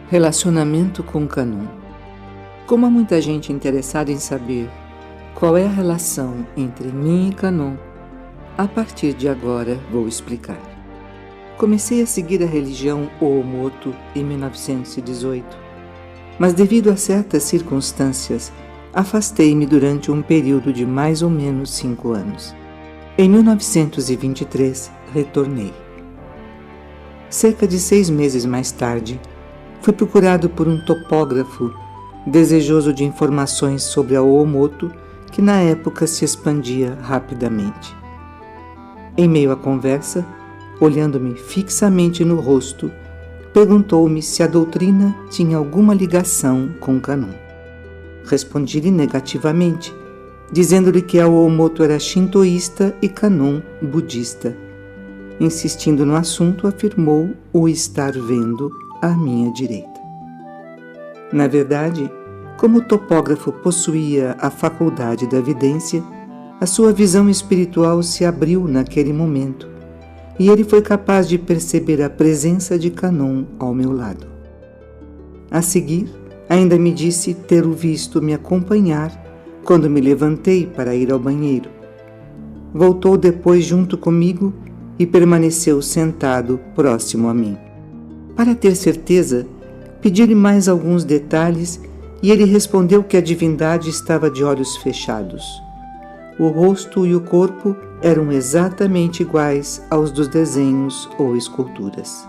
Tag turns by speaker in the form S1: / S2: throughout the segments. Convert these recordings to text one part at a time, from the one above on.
S1: Relacionamento com Kannon. Como há muita gente interessada em saber qual é a relação entre mim e Kannon, a partir de agora vou explicar. Comecei a seguir a religião Oomoto em 1918, mas devido a certas circunstâncias, afastei-me durante um período de mais ou menos 5 anos. Em 1923, retornei. Cerca de 6 meses mais tarde, fui procurado por um topógrafo desejoso de informações sobre a Oomoto, que na época se expandia rapidamente. Em meio à conversa, olhando-me fixamente no rosto, perguntou-me se a doutrina tinha alguma ligação com Kannon. Respondi-lhe negativamente, dizendo-lhe que a Oomoto era shintoísta e Kannon budista. Insistindo no assunto, afirmou o estar vendo à minha direita. Na verdade, como o topógrafo possuía a faculdade da vidência, a sua visão espiritual se abriu naquele momento, e ele foi capaz de perceber a presença de Kannon ao meu lado. A seguir, ainda me disse ter o visto me acompanhar quando me levantei para ir ao banheiro. Voltou depois junto comigo e permaneceu sentado próximo a mim. Para ter certeza, pedi-lhe mais alguns detalhes e ele respondeu que a divindade estava de olhos fechados. O rosto e o corpo eram exatamente iguais aos dos desenhos ou esculturas.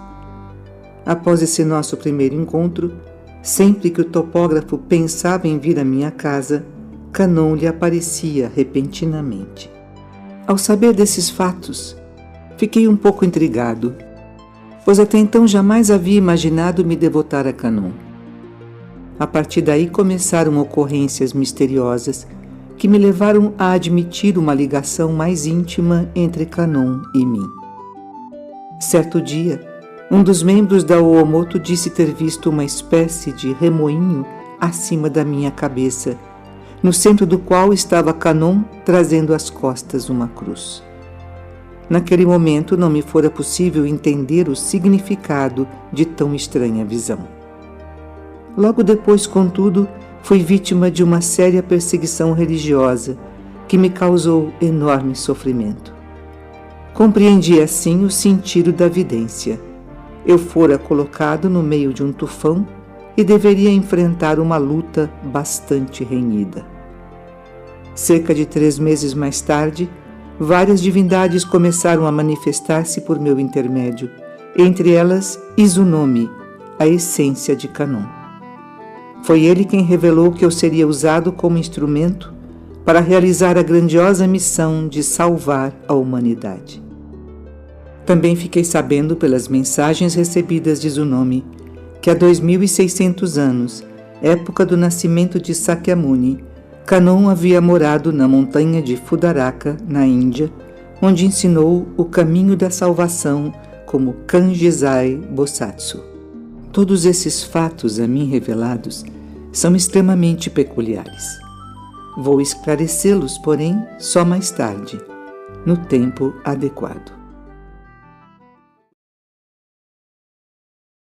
S1: Após esse nosso primeiro encontro, sempre que o topógrafo pensava em vir à minha casa, Kannon lhe aparecia repentinamente. Ao saber desses fatos, fiquei um pouco intrigado, pois até então jamais havia imaginado me devotar a Kannon. A partir daí começaram ocorrências misteriosas que me levaram a admitir uma ligação mais íntima entre Kannon e mim. Certo dia, um dos membros da Oomoto disse ter visto uma espécie de remoinho acima da minha cabeça, no centro do qual estava Kannon trazendo às costas uma cruz. Naquele momento não me fora possível entender o significado de tão estranha visão. Logo depois, contudo, fui vítima de uma séria perseguição religiosa que me causou enorme sofrimento. Compreendi assim o sentido da vidência. Eu fora colocado no meio de um tufão e deveria enfrentar uma luta bastante renhida. Cerca de 3 meses mais tarde, várias divindades começaram a manifestar-se por meu intermédio, entre elas Izunami, a essência de Kannon. Foi ele quem revelou que eu seria usado como instrumento para realizar a grandiosa missão de salvar a humanidade. Também fiquei sabendo pelas mensagens recebidas de Izunami que há 2.600 anos, época do nascimento de Sakyamuni, Kannon havia morado na montanha de Fudaraka, na Índia, onde ensinou o caminho da salvação como Kanjizai Bosatsu. Todos esses fatos a mim revelados são extremamente peculiares. Vou esclarecê-los, porém, só mais tarde, no tempo adequado.